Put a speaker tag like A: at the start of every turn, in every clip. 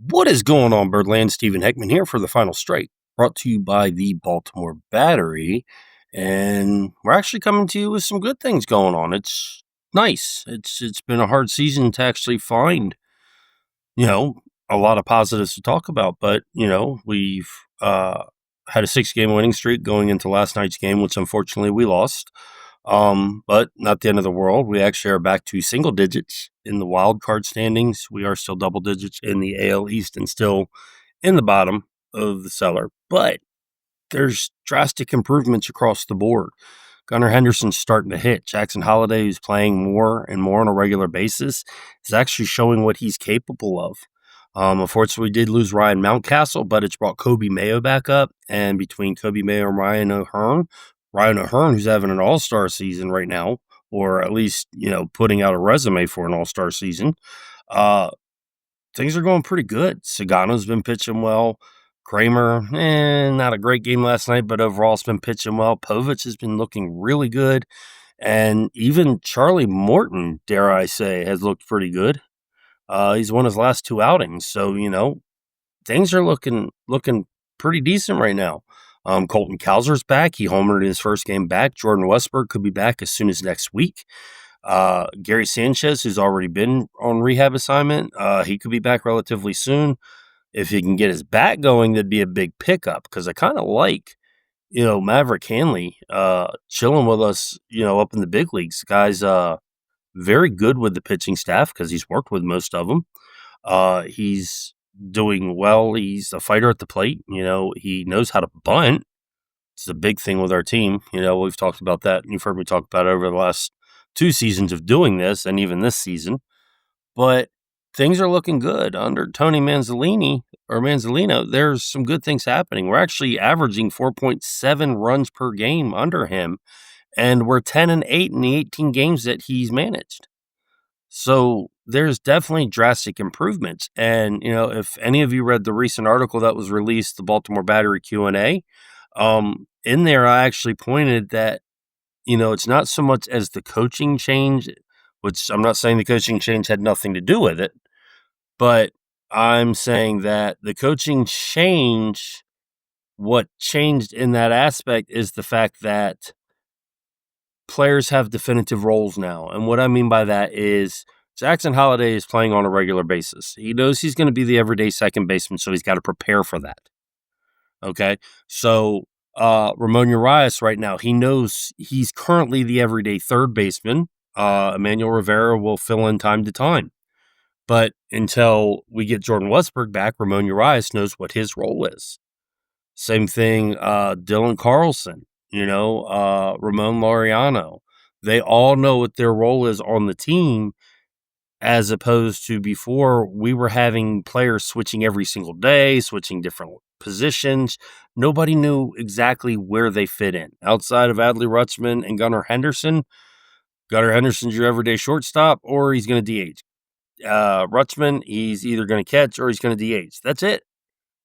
A: What is going on, Birdland? Stephen Heckman here for the final strike, brought to you by the Baltimore Battery. And we're actually coming to you with some good things going on. It's nice. It's been a hard season to actually find, you know, a lot of positives to talk about. But, we've had a 6-game winning streak going into last night's game, which unfortunately we lost. But not the end of the world. We actually are back to single digits in the wild card standings. We are still double digits in the AL East and still in the bottom of the cellar. But there's drastic improvements across the board. Gunnar Henderson's starting to hit. Jackson Holliday, who's playing more and more on a regular basis, is actually showing what he's capable of. Unfortunately, we did lose Ryan Mountcastle, but it's brought Mayo back up. And between Mayo and Ryan O'Hearn, who's having an all-star season right now, or at least, putting out a resume for an all-star season, things are going pretty good. Sagano's been pitching well. Kramer, not a great game last night, but overall it's been pitching well. Povich has been looking really good. And even Charlie Morton, dare I say, has looked pretty good. He's won his last 2 outings. So, things are looking pretty decent right now. Colton Couser's back. He homered in his first game back. Jordan Westburg could be back as soon as next week. Gary Sanchez, who's already been on rehab assignment, he could be back relatively soon. If he can get his bat going, that'd be a big pickup because I kind of like, Maverick Hanley chilling with us, up in the big leagues. The guy's very good with the pitching staff because he's worked with most of them. He's doing well. He's a fighter at the plate. He knows how to bunt. It's a big thing with our team. We've talked about that. You've heard me talk about it over the last 2 seasons of doing this and even this season. But things are looking good under Tony Manzalino. There's some good things happening. We're actually averaging 4.7 runs per game under him, and we're 10-8 in the 18 games that he's managed. So there's definitely drastic improvements. And, if any of you read the recent article that was released, the Baltimore Battery Q&A, in there I actually pointed that, it's not so much as the coaching change, which I'm not saying the coaching change had nothing to do with it, but I'm saying that the coaching change, what changed in that aspect is the fact that players have definitive roles now. And what I mean by that is Jackson Holliday is playing on a regular basis. He knows he's going to be the everyday second baseman, so he's got to prepare for that. Okay? So Ramon Urias right now, he knows he's currently the everyday third baseman. Emmanuel Rivera will fill in time to time. But until we get Jordan Westburg back, Ramon Urias knows what his role is. Same thing, Dylan Carlson, Ramon Laureano. They all know what their role is on the team, as opposed to before we were having players switching every single day, switching different positions. Nobody knew exactly where they fit in. Outside of Adley Rutschman and Gunnar Henderson, Gunnar Henderson's your everyday shortstop, or he's going to DH. Rutschman, he's either going to catch or he's going to DH. That's it.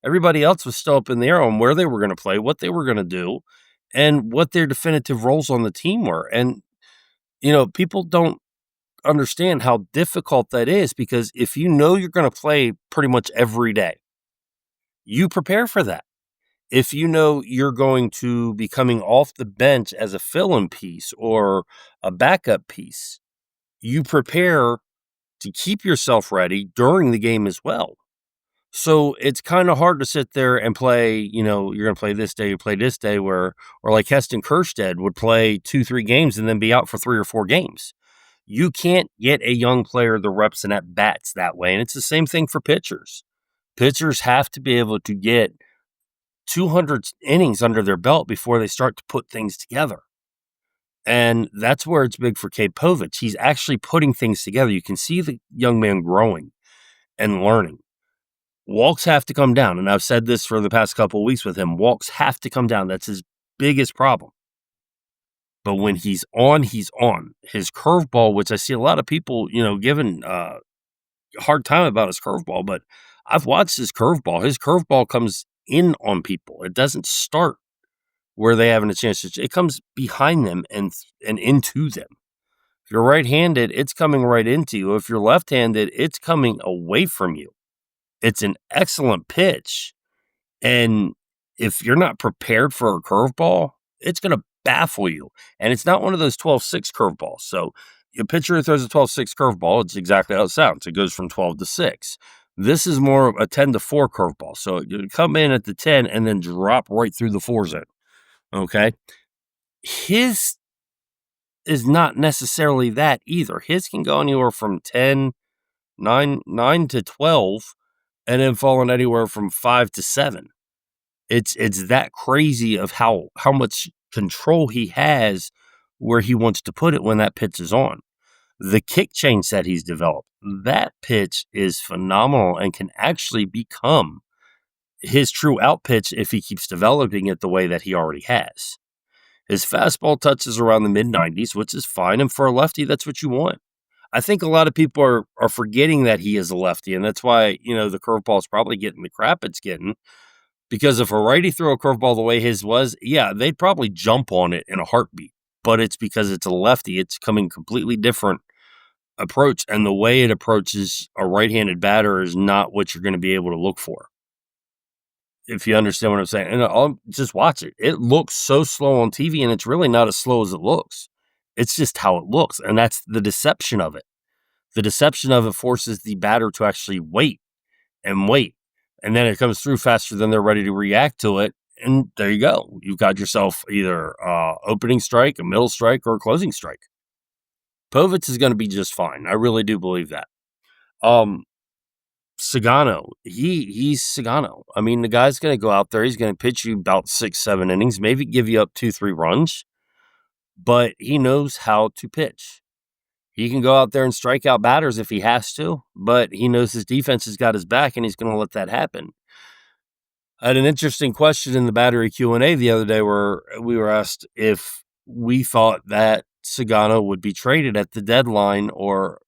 A: Everybody else was still up in the air on where they were going to play, what they were going to do, and what their definitive roles on the team were. And, people don't understand how difficult that is, because if you know you're going to play pretty much every day, you prepare for that. If you know you're going to be coming off the bench as a fill-in piece or a backup piece, you prepare to keep yourself ready during the game as well. So it's kind of hard to sit there and play, you're going to play this day, you play this day, or like Heston Kjerstad would play 2-3 games and then be out for 3 or 4 games. You can't get a young player the reps and at bats that way. And it's the same thing for pitchers. Pitchers have to be able to get 200 innings under their belt before they start to put things together. And that's where it's big for Cade Povich. He's actually putting things together. You can see the young man growing and learning. Walks have to come down. And I've said this for the past couple of weeks with him. Walks have to come down. That's his biggest problem. But when he's on, he's on. His curveball, which I see a lot of people, giving a hard time about his curveball, but I've watched his curveball. His curveball comes in on people. It doesn't start where they haven't a chance to. It comes behind them and into them. If you're right-handed, it's coming right into you. If you're left-handed, it's coming away from you. It's an excellent pitch. And if you're not prepared for a curveball, it's going to baffle you. And it's not one of those 12-6 curveballs. So a pitcher who throws a 12-6 curveball, it's exactly how it sounds. It goes from 12 to 6. This is more of a 10-4 curveball. So it would come in at the 10 and then drop right through the 4 zone. Okay. His is not necessarily that either. His can go anywhere from 10, 9 to 12, and then falling anywhere from 5 to 7. It's that crazy of how much control he has where he wants to put it when that pitch is on. The kick change that he's developed, that pitch is phenomenal and can actually become his true out pitch if he keeps developing it the way that he already has. His fastball touches around the mid-90s, which is fine, and for a lefty, that's what you want. I think a lot of people are forgetting that he is a lefty, and that's why, the curveball is probably getting the crap it's getting. Because if a righty threw a curveball the way his was, yeah, they'd probably jump on it in a heartbeat. But it's because it's a lefty. It's coming completely different approach. And the way it approaches a right-handed batter is not what you're going to be able to look for. If you understand what I'm saying. And I'll just watch it. It looks so slow on TV, and it's really not as slow as it looks. It's just how it looks. And that's the deception of it. The deception of it forces the batter to actually wait and wait. And then it comes through faster than they're ready to react to it. And there you go. You've got yourself either opening strike, a middle strike, or a closing strike. Povich is going to be just fine. I really do believe that. Sagano, he's Sagano. I mean, the guy's going to go out there. He's going to pitch you about 6-7 innings, maybe give you up 2-3 runs. But he knows how to pitch. He can go out there and strike out batters if he has to, but he knows his defense has got his back, and he's going to let that happen. I had an interesting question in the Battery Q&A the other day where we were asked if we thought that Sagano would be traded at the deadline, or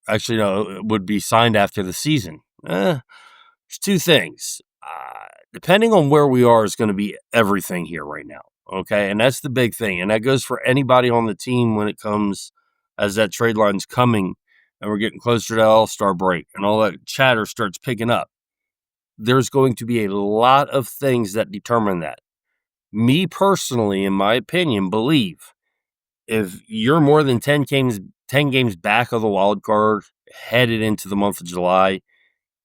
A: actually, no, would be signed after the season. There's two things. Depending on where we are is going to be everything here right now, okay? And that's the big thing, and that goes for anybody on the team when it comes as that trade line's coming and we're getting closer to All-Star break and all that chatter starts picking up. There's going to be a lot of things that determine that. Me personally, in my opinion, believe if you're more than 10 games back of the wild card headed into the month of July,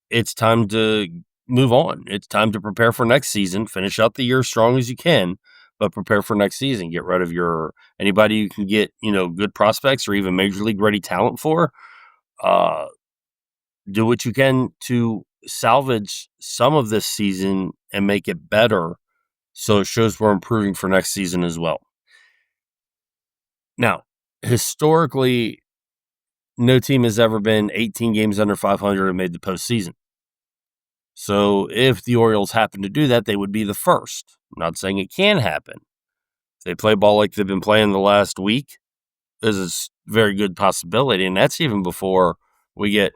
A: it's time to move on. It's time to prepare for next season, finish out the year as strong as you can, but prepare for next season. Get rid of anybody you can get, good prospects or even major league ready talent for. Do what you can to salvage some of this season and make it better so it shows we're improving for next season as well. Now, historically, no team has ever been 18 games under 500 and made the postseason. So if the Orioles happen to do that, they would be the first. I'm not saying it can happen. If they play ball like they've been playing the last week, there's a very good possibility, and that's even before we get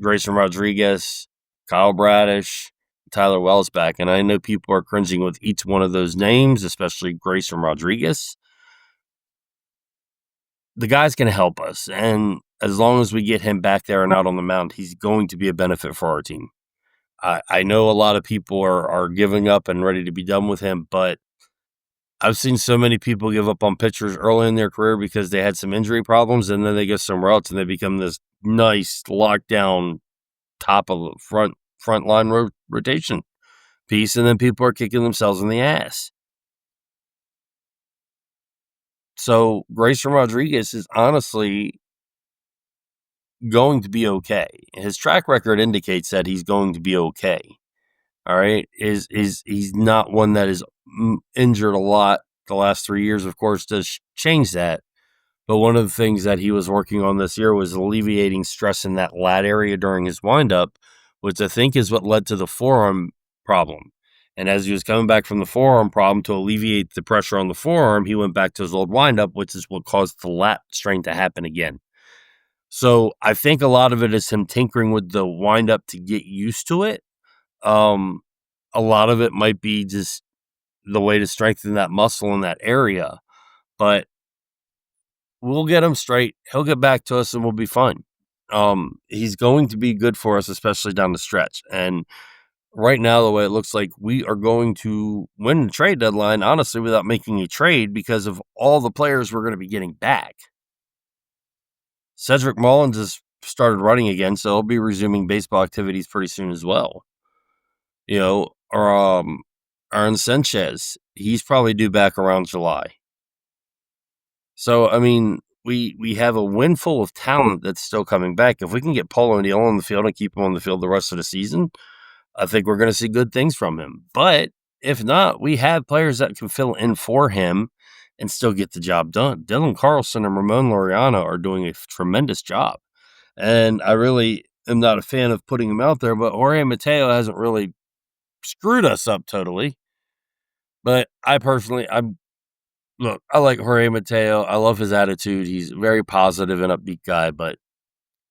A: Grayson Rodriguez, Kyle Bradish, Tyler Wells back. And I know people are cringing with each one of those names, especially Grayson Rodriguez. The guy's going to help us, and as long as we get him back there and out on the mound, he's going to be a benefit for our team. I know a lot of people are giving up and ready to be done with him, but I've seen so many people give up on pitchers early in their career because they had some injury problems, and then they go somewhere else and they become this nice lockdown top of the front line rotation piece, and then people are kicking themselves in the ass. So Grayson Rodriguez is honestly going to be okay. His track record indicates that he's going to be okay. All right, he's not one that is injured a lot the last 3 years. Of course, does change that. But one of the things that he was working on this year was alleviating stress in that lat area during his windup, which I think is what led to the forearm problem. And as he was coming back from the forearm problem to alleviate the pressure on the forearm, he went back to his old windup, which is what caused the lat strain to happen again. So I think a lot of it is him tinkering with the windup to get used to it. A lot of it might be just the way to strengthen that muscle in that area, but we'll get him straight. He'll get back to us and we'll be fine. He's going to be good for us, especially down the stretch. And right now, the way it looks like we are going to win the trade deadline, honestly, without making a trade because of all the players we're going to be getting back. Cedric Mullins has started running again, so he'll be resuming baseball activities pretty soon as well. Or Aaron Sanchez, he's probably due back around July. So, I mean, we have a windful of talent that's still coming back. If we can get Paul O'Neill on the field and keep him on the field the rest of the season, I think we're going to see good things from him. But if not, we have players that can fill in for him and still get the job done. Dylan Carlson and Ramon Laureano are doing a tremendous job. And I really am not a fan of putting him out there, but Jorge Mateo hasn't really screwed us up totally. But I like Jorge Mateo. I love his attitude. He's a very positive and upbeat guy, but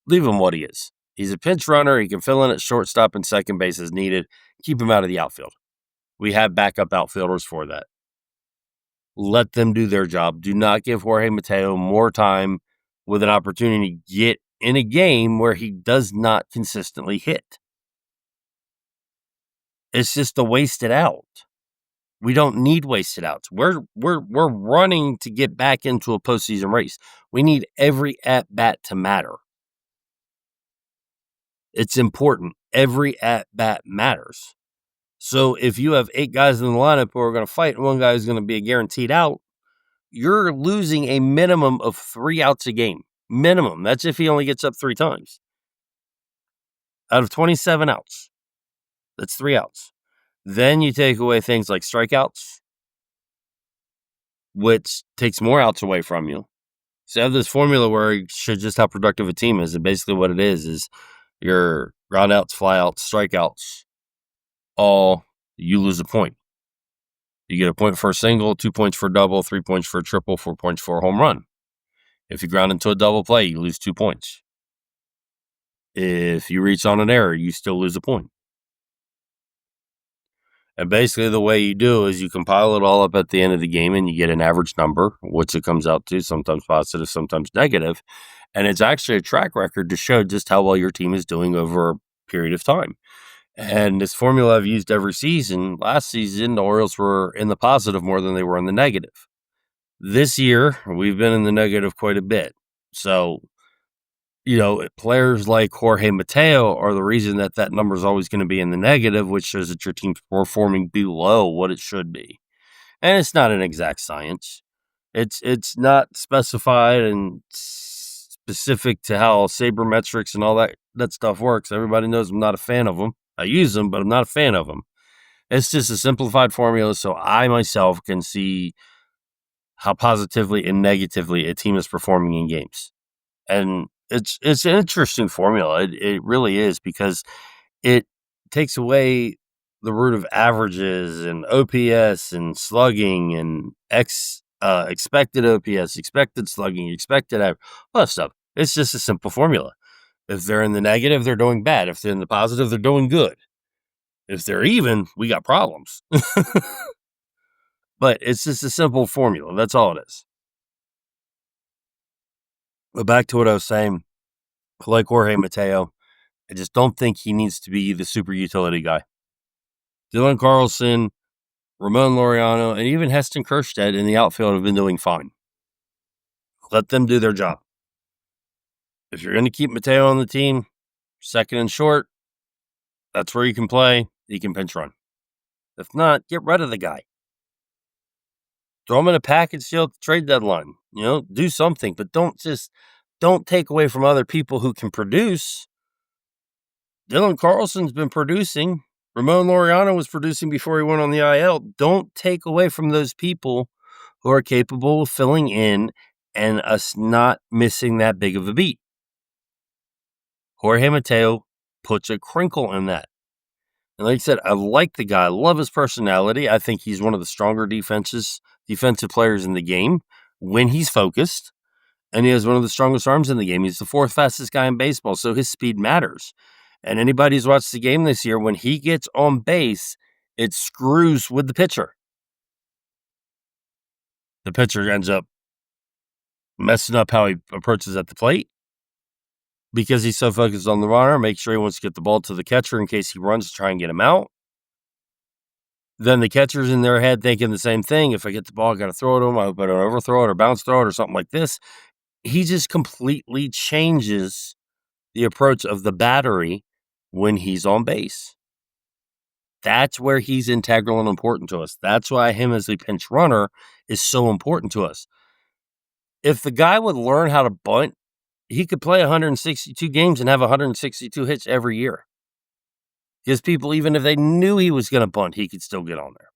A: leave him what he is. He's a pinch runner. He can fill in at shortstop and second base as needed. Keep him out of the outfield. We have backup outfielders for that. Let them do their job. Do not give Jorge Mateo more time with an opportunity to get in a game where he does not consistently hit. It's just a wasted out. We don't need wasted outs. We're running to get back into a postseason race. We need every at-bat to matter. It's important. Every at-bat matters. So if you have 8 guys in the lineup who are going to fight and one guy is going to be a guaranteed out, you're losing a minimum of 3 outs a game. Minimum. That's if he only gets up 3 times. Out of 27 outs, that's 3 outs. Then you take away things like strikeouts, which takes more outs away from you. So you have this formula where it shows just how productive a team is. And basically what it is your ground outs, fly outs, strikeouts, all you lose a point. You get a point for a single, 2 points for a double, 3 points for a triple, 4 points for a home run. If you ground into a double play, you lose 2 points. If you reach on an error, you still lose a point. And basically the way you do is you compile it all up at the end of the game and you get an average number, which it comes out to, sometimes positive, sometimes negative. And it's actually a track record to show just how well your team is doing over a period of time. And this formula I've used every season. Last season, the Orioles were in the positive more than they were in the negative. This year, we've been in the negative quite a bit. So, players like Jorge Mateo are the reason that number is always going to be in the negative, which shows that your team's performing below what it should be. And it's not an exact science. It's not specified and specific to how sabermetrics and all that stuff works. Everybody knows I'm not a fan of them. I use them, but I'm not a fan of them. It's just a simplified formula so I myself can see how positively and negatively a team is performing in games. And it's an interesting formula. It really is, because it takes away the root of averages and OPS and slugging and expected OPS, expected slugging, expected average, all that stuff. It's just a simple formula. If they're in the negative, they're doing bad. If they're in the positive, they're doing good. If they're even, we got problems. But it's just a simple formula. That's all it is. But back to what I was saying, I like Jorge Mateo. I just don't think he needs to be the super utility guy. Dylan Carlson, Ramon Laureano, and even Heston Kjerstad in the outfield have been doing fine. Let them do their job. If you're going to keep Mateo on the team, second and short, that's where you can play. He can pinch run. If not, get rid of the guy. Throw him in a package deal at the trade deadline. Do something, but don't take away from other people who can produce. Dylan Carlson's been producing. Ramon Laureano was producing before he went on the IL. Don't take away from those people who are capable of filling in and us not missing that big of a beat. Jorge Mateo puts a crinkle in that. And like I said, I like the guy. I love his personality. I think he's one of the stronger defensive players in the game when he's focused. And he has one of the strongest arms in the game. He's the 4th fastest guy in baseball, so his speed matters. And anybody who's watched the game this year, when he gets on base, it screws with the pitcher. The pitcher ends up messing up how he approaches at the plate. because he's so focused on the runner, make sure he wants to get the ball to the catcher in case he runs to try and get him out. Then the catcher's in their head thinking the same thing. If I get the ball, I got to throw it to him. I hope I don't overthrow it or bounce throw it or something like this. He just completely changes the approach of the battery when he's on base. That's where he's integral and important to us. That's why him as a pinch runner is so important to us. If the guy would learn how to bunt, he could play 162 games and have 162 hits every year. Because people, even if they knew he was going to bunt, he could still get on there.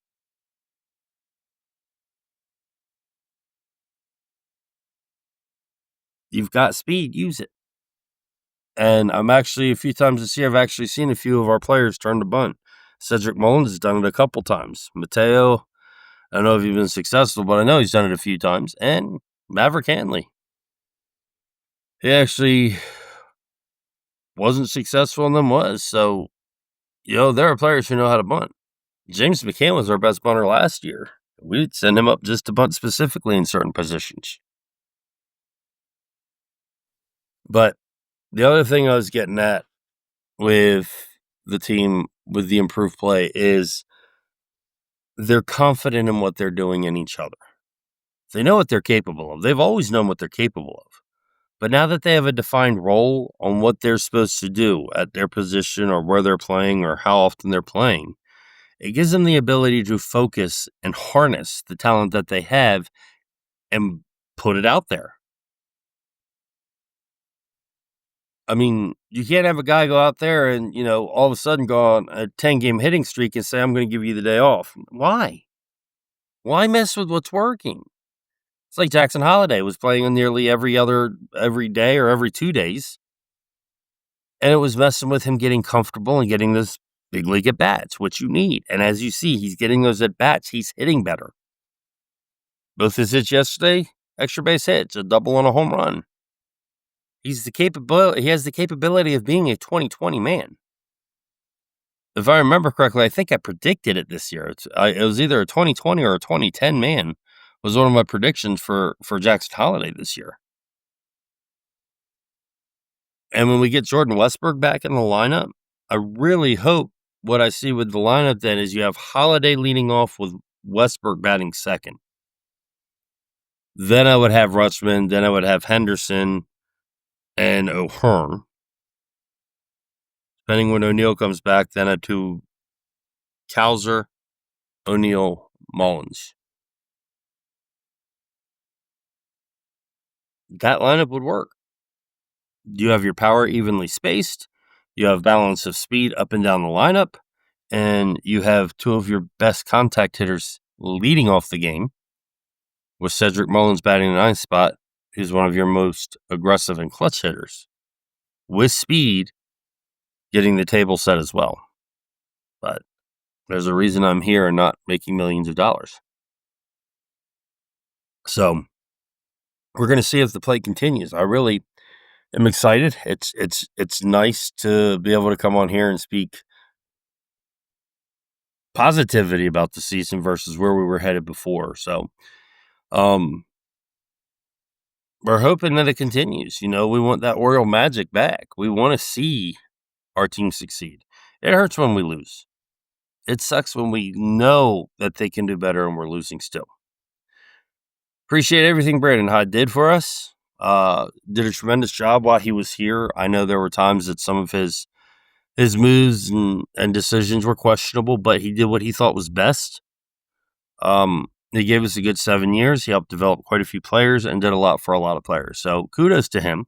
A: You've got speed, use it. And I'm actually, a few times this year, I've actually seen a few of our players turn to bunt. Cedric Mullins has done it a couple times. Mateo, I don't know if he's been successful, but I know he's done it a few times. And Maverick Hanley. He actually wasn't successful and then was. So, there are players who know how to bunt. James McCann was our best bunter last year. We'd send him up just to bunt specifically in certain positions. But the other thing I was getting at with the team, with the improved play, is they're confident in what they're doing in each other. They know what they're capable of. They've always known what they're capable of. But now that they have a defined role on what they're supposed to do at their position or where they're playing or how often they're playing, it gives them the ability to focus and harness the talent that they have and put it out there. I mean, you can't have a guy go out there and, all of a sudden go on a 10-game hitting streak and say, I'm going to give you the day off. Why? Why mess with what's working? It's like Jackson Holliday was playing on nearly every day or every 2 days. And it was messing with him getting comfortable and getting this big league at bats, which you need. And as you see, he's getting those at bats. He's hitting better. Both his hits yesterday, extra base hits, a double and a home run. He has the capability of being a 2020 man. If I remember correctly, I think I predicted it this year. It was either a 2020 or a 2010 man was one of my predictions for Jackson Holliday this year. And when we get Jordan Westburg back in the lineup, I really hope what I see with the lineup then is you have Holliday leading off with Westburg batting second. Then I would have Rutschman. Then I would have Henderson and O'Hearn. Depending when O'Neill comes back, then I to Couser, O'Neill, Mullins. That lineup would work. You have your power evenly spaced. You have balance of speed up and down the lineup. And you have two of your best contact hitters leading off the game, with Cedric Mullins batting the ninth spot, who's one of your most aggressive and clutch hitters, with speed, getting the table set as well. But there's a reason I'm here and not making millions of dollars. So we're going to see if the play continues. I really am excited. It's nice to be able to come on here and speak positivity about the season versus where we were headed before. So we're hoping that it continues. We want that Oriole magic back. We want to see our team succeed. It hurts when we lose. It sucks when we know that they can do better and we're losing still. Appreciate everything Brandon Hyde did for us. Did a tremendous job while he was here. I know there were times that some of his moves and decisions were questionable, but he did what he thought was best. He gave us a good 7 years. He helped develop quite a few players and did a lot for a lot of players. So kudos to him.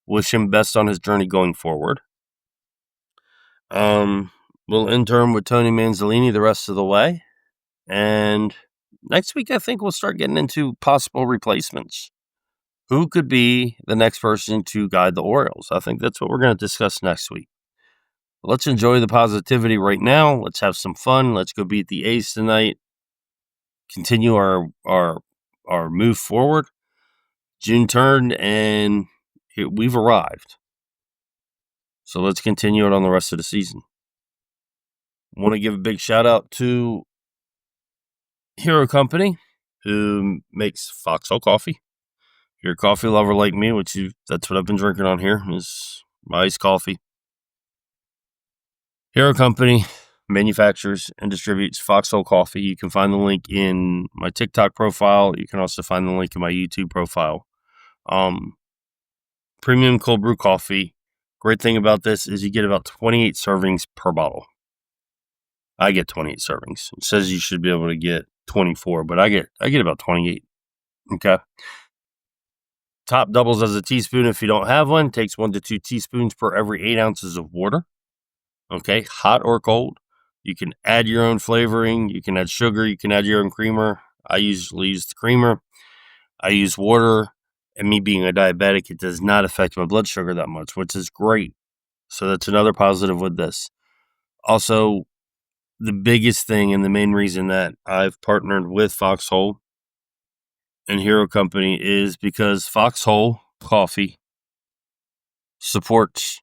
A: Wish him best on his journey going forward. We'll intern with Tony Manzalino the rest of the way. And next week, I think we'll start getting into possible replacements. Who could be the next person to guide the Orioles? I think that's what we're going to discuss next week. Let's enjoy the positivity right now. Let's have some fun. Let's go beat the A's tonight. Continue our move forward. June turned, and we've arrived. So let's continue it on the rest of the season. I want to give a big shout out to Hero Company, who makes Foxhole coffee. If you're a coffee lover like me, that's what I've been drinking on here, is my iced coffee. Hero Company manufactures and distributes Foxhole Coffee. You can find the link in my TikTok profile. You can also find the link in my YouTube profile. Premium cold brew coffee. Great thing about this is you get about 28 servings per bottle. I get 28 servings. It says you should be able to get 24, but I get about 28. Okay. Top doubles as a teaspoon if you don't have one. Takes 1 to 2 teaspoons per every 8 ounces of water. Okay, hot or cold. You can add your own flavoring. You can add sugar. You can add your own creamer. I usually use the creamer. I use water. And me being a diabetic, it does not affect my blood sugar that much, which is great. So that's another positive with this. Also, the biggest thing and the main reason that I've partnered with Foxhole and Hero Company is because Foxhole Coffee supports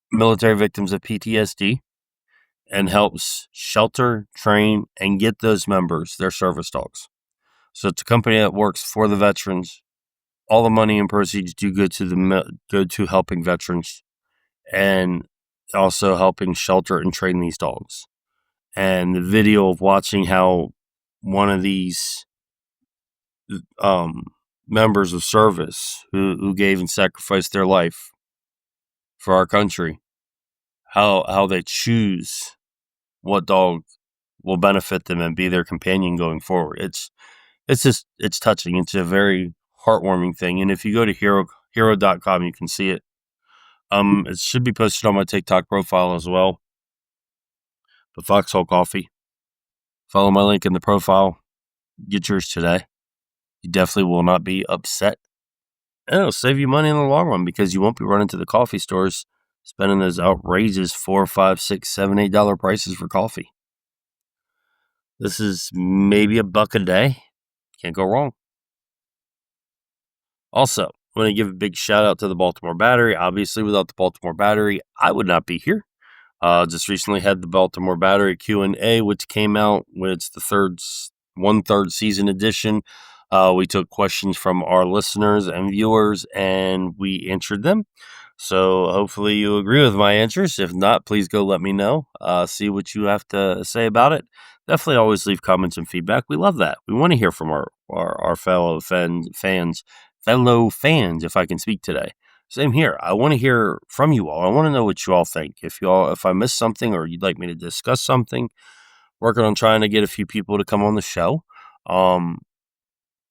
A: military victims of PTSD, and helps shelter, train, and get those members their service dogs. So it's a company that works for the veterans. All the money and proceeds do go to helping veterans and also helping shelter and train these dogs. And the video of watching how one of these members of service who gave and sacrificed their life for our country, how they choose what dog will benefit them and be their companion going forward. It's touching. It's a very heartwarming thing. And if you go to hero.com, you can see it. It should be posted on my TikTok profile as well. The Foxhole Coffee. Follow my link in the profile. Get yours today. You definitely will not be upset. And it'll save you money in the long run because you won't be running to the coffee stores spending those outrageous $4, $5, $6, $7, $8 prices for coffee. This is maybe $1 a day. Can't go wrong. Also, I want to give a big shout out to the Baltimore Battery. Obviously, without the Baltimore Battery, I would not be here. Just recently had the Baltimore Battery Q&A, which came out. It's the third season edition. We took questions from our listeners and viewers, and we answered them. So hopefully you agree with my answers. If not, please go let me know. See what you have to say about it. Definitely always leave comments and feedback. We love that. We want to hear from our fellow fans, if I can speak today. Same here. I want to hear from you all. I want to know what you all think. If I missed something or you'd like me to discuss something, working on trying to get a few people to come on the show.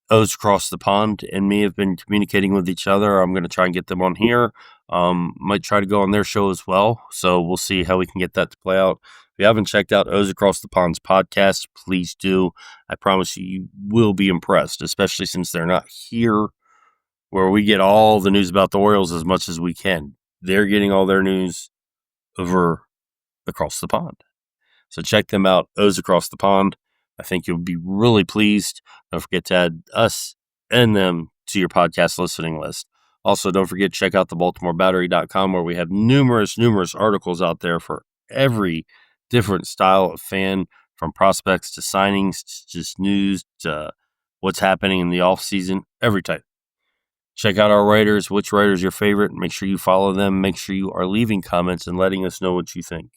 A: O's across the pond and me have been communicating with each other. I'm going to try and get them on here. Might try to go on their show as well. So we'll see how we can get that to play out. If you haven't checked out O's Across the Pond's podcast, please do. I promise you will be impressed, especially since they're not here where we get all the news about the Orioles as much as we can. They're getting all their news over across the pond. So check them out, O's Across the Pond. I think you'll be really pleased. Don't forget to add us and them to your podcast listening list. Also, don't forget to check out the BaltimoreBattery.com where we have numerous articles out there for every different style of fan, from prospects to signings, to just news, to what's happening in the offseason, every type. Check out our writers. Which writer is your favorite? Make sure you follow them. Make sure you are leaving comments and letting us know what you think.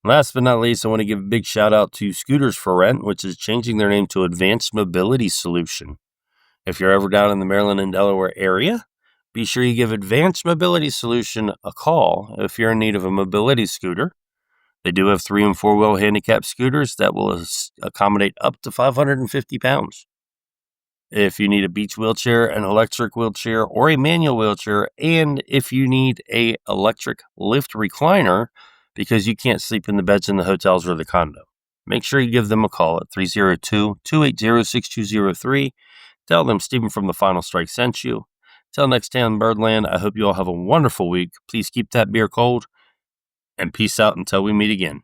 A: Last but not least, I want to give a big shout out to Scooters for Rent, which is changing their name to Advanced Mobility Solution. If you're ever down in the Maryland and Delaware area, be sure you give Advanced Mobility Solution a call if you're in need of a mobility scooter. They do have 3- and 4-wheel handicap scooters that will accommodate up to 550 pounds. If you need a beach wheelchair, an electric wheelchair, or a manual wheelchair, and if you need a electric lift recliner because you can't sleep in the beds in the hotels or the condo, make sure you give them a call at 302-280-6203. Tell them Stephen from The Final Strike sent you. Till next time, Birdland, I hope you all have a wonderful week. Please keep that beer cold, and peace out until we meet again.